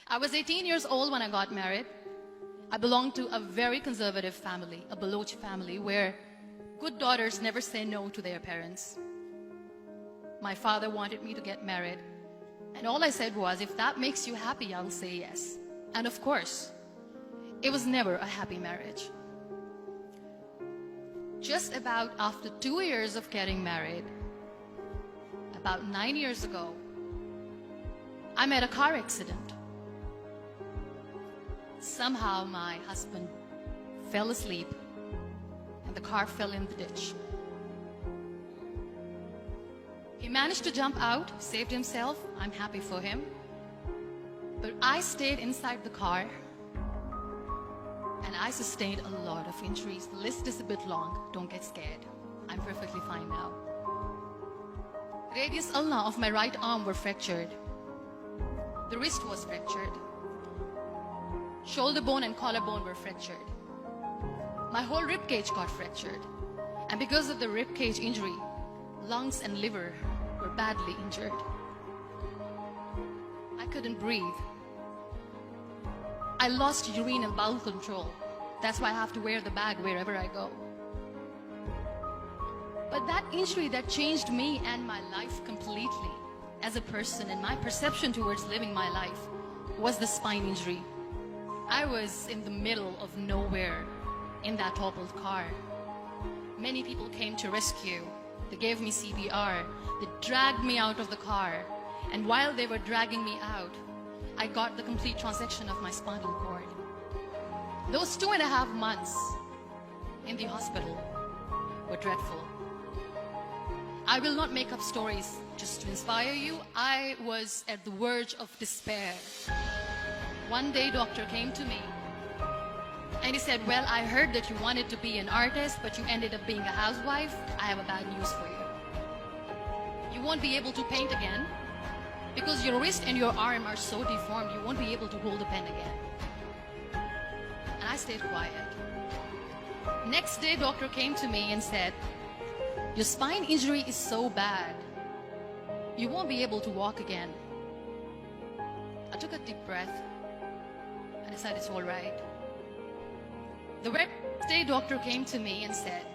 I was 18 years old when I got married. I belonged to a very conservative family, a Baloch family, where good daughters never say no to their parents. My father wanted me to get married, and all I said was, if that makes you happy, I'll say yes. And of course, it was never a happy marriage. Just about after 2 years of getting married, about 9 years ago, I met a car accident. Somehow my husband fell asleep and the car fell in the ditch. He managed to jump out, saved himself. I'm happy for him. But I stayed inside the car and I sustained a lot of injuries. The list is a bit long. Don't get scared. I'm perfectly fine now. Radius ulna of my right arm were fractured. The wrist was fractured. Shoulder bone and collarbone were fractured. My whole rib cage got fractured. And because of the rib cage injury, lungs and liver were badly injured. I couldn't breathe. I lost urine and bowel control. That's why I have to wear the bag wherever I go. But that injury that changed me and my life completely as a person and my perception towards living my life was the spine injury. I was in the middle of nowhere in that toppled car. Many people came to rescue. They gave me CPR. They dragged me out of the car. And while they were dragging me out, I got the complete transection of my spinal cord. Those 2.5 months in the hospital were dreadful. I will not make up stories just to inspire you. I was at the verge of despair. One day, doctor came to me and he said, well, I heard that you wanted to be an artist, but you ended up being a housewife. I have a bad news for you. You won't be able to paint again because your wrist and your arm are so deformed, you won't be able to hold a pen again. And I stayed quiet. Next day, doctor came to me and said, your spine injury is so bad, you won't be able to walk again. I took a deep breath and I said, it's all right. The next day, doctor came to me and said,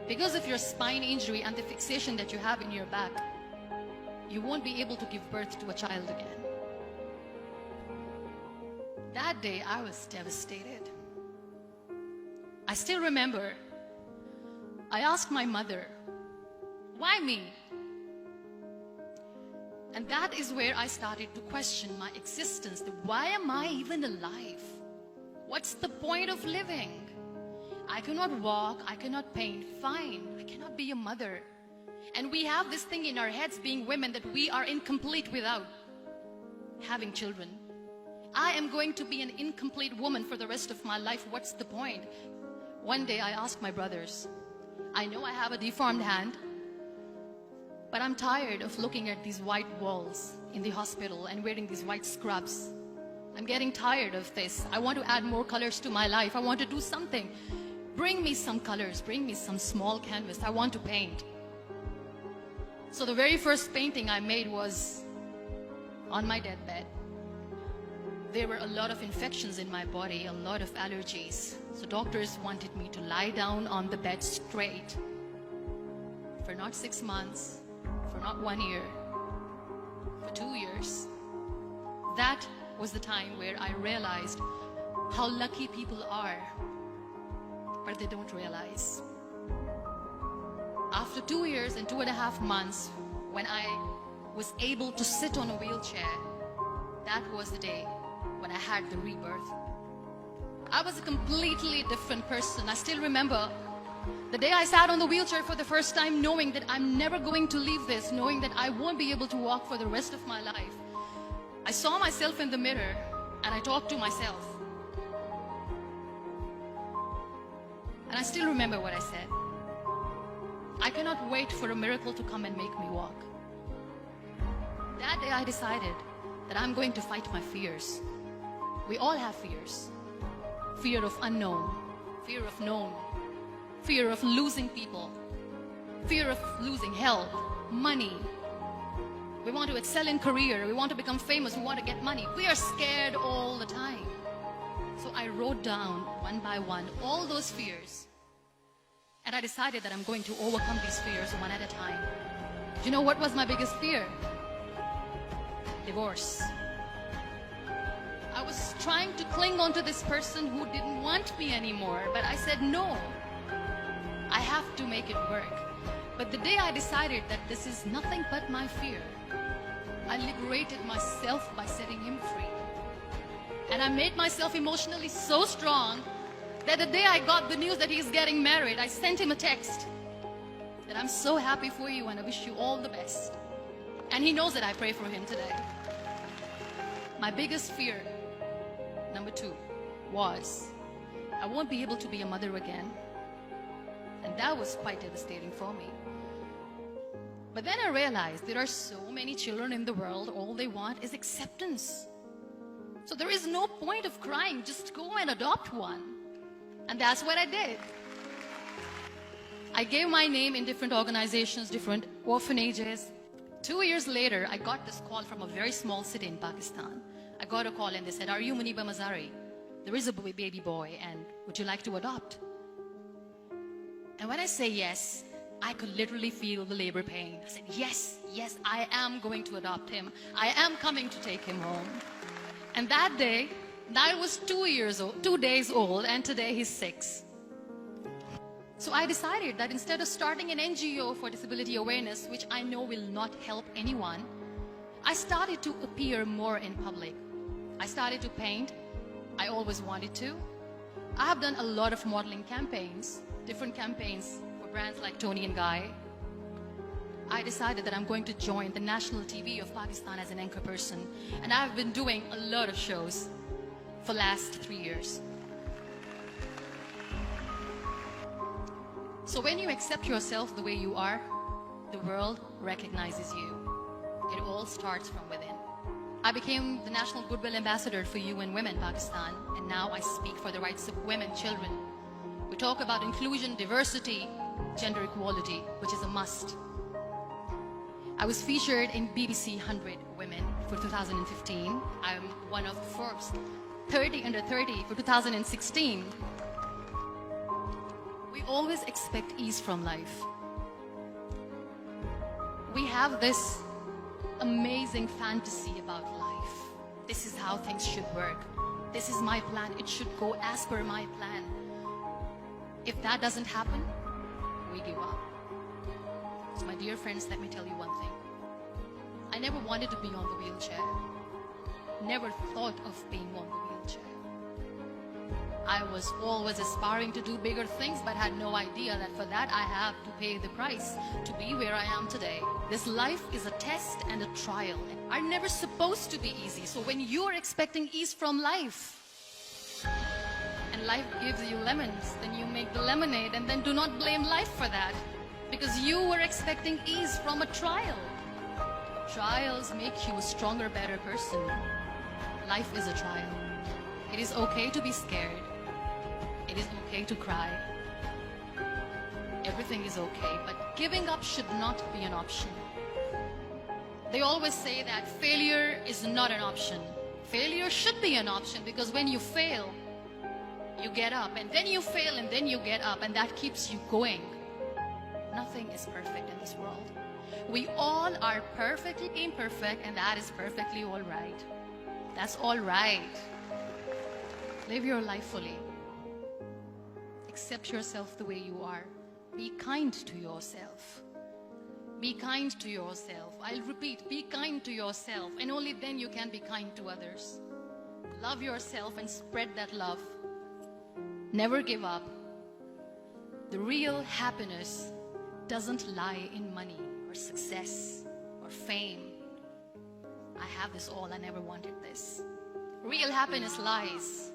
because of your spine injury and the fixation that you have in your back, you won't be able to give birth to a child again. That day, I was devastated. I still remember, I asked my mother, why me? And that is where I started to question my existence. Why am I even alive? What's the point of living? I cannot walk, I cannot paint, fine, I cannot be a mother. And we have this thing in our heads being women that we are incomplete without having children. I am going to be an incomplete woman for the rest of my life. What's the point? One day I asked my brothers, I know I have a deformed hand, but I'm tired of looking at these white walls in the hospital and wearing these white scrubs. I'm getting tired of this. I want to add more colors to my life. I want to do something. Bring me some colors. Bring me some small canvas. I want to paint. So the very first painting I made was on my deathbed. There were a lot of infections in my body, a lot of allergies. So doctors wanted me to lie down on the bed straight for not 6 months, for not 1 year, for 2 years. That was the time where I realized how lucky people are, but they don't realize. After 2 years and 2.5 months, when I was able to sit on a wheelchair, that was the day when I had the rebirth. I was a completely different person. I still remember the day I sat on the wheelchair for the first time, knowing that I'm never going to leave this, knowing that I won't be able to walk for the rest of my life. I saw myself in the mirror and I talked to myself. And I still remember what I said. I cannot wait for a miracle to come and make me walk. That day I decided that I'm going to fight my fears. We all have fears. Fear of unknown, fear of known, fear of losing people, fear of losing health, money. We want to excel in career. We want to become famous. We want to get money. We are scared all the time. So I wrote down one by one all those fears. And I decided that I'm going to overcome these fears one at a time. Do you know what was my biggest fear? Divorce. I was trying to cling on to this person who didn't want me anymore. But I said, no, I have to make it work. But the day I decided that this is nothing but my fear, I liberated myself by setting him free. And I made myself emotionally so strong that the day I got the news that he's getting married, I sent him a text that I'm so happy for you and I wish you all the best. And he knows that I pray for him today. My biggest fear, number 2, was I won't be able to be a mother again. And that was quite devastating for me. But then I realized there are so many children in the world, all they want is acceptance. So there is no point of crying, just go and adopt one. And that's what I did. I gave my name in different organizations, different orphanages. 2 years later, I got this call from a very small city in Pakistan. I got a call and they said, are you Muniba Mazari? There is a baby boy and would you like to adopt? And when I say yes, I could literally feel the labor pain. I said, yes, yes, I am going to adopt him. I am coming to take him home. And that day, I was 2 days old, and today he's 6. So I decided that instead of starting an NGO for disability awareness, which I know will not help anyone, I started to appear more in public. I started to paint. I always wanted to. I have done a lot of modeling campaigns, different campaigns for brands like Tony and Guy. I decided that I'm going to join the national TV of Pakistan as an anchor person. And I've been doing a lot of shows for the last 3 years. So when you accept yourself the way you are, the world recognizes you. It all starts from within. I became the National Goodwill Ambassador for UN Women Pakistan, and now I speak for the rights of women, children. We talk about inclusion, diversity, gender equality, which is a must. I was featured in BBC 100 Women for 2015. I'm one of Forbes 30 under 30 for 2016. We always expect ease from life. We have this amazing fantasy about life. This is how things should work. This is my plan. It should go as per my plan. If that doesn't happen, we give up. So my dear friends, let me tell you one thing. I never wanted to be on the wheelchair. Never thought of being on the wheelchair. I was always aspiring to do bigger things, but had no idea that for that I have to pay the price to be where I am today. This life is a test and a trial. Are never supposed to be easy. So when you're expecting ease from life, and life gives you lemons, then you make the lemonade, and then do not blame life for that, because you were expecting ease from a trial. Trials make you a stronger, better person. Life is a trial. It is okay to be scared. It is okay to cry. Everything is okay, but giving up should not be an option. They always say that failure is not an option. Failure should be an option, because when you fail, you get up, and then you fail, and then you get up, and that keeps you going. Nothing is perfect in this world. We all are perfectly imperfect, and that is perfectly all right. That's all right. Live your life fully. Accept yourself the way you are. Be kind to yourself. Be kind to yourself. I'll repeat, be kind to yourself, and only then you can be kind to others. Love yourself and spread that love. Never give up. The real happiness doesn't lie in money or success or fame. I have this all, I never wanted this. Real happiness lies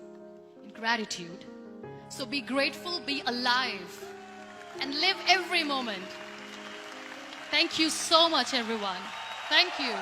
in gratitude. So be grateful, be alive, and live every moment. Thank you so much, everyone. Thank you.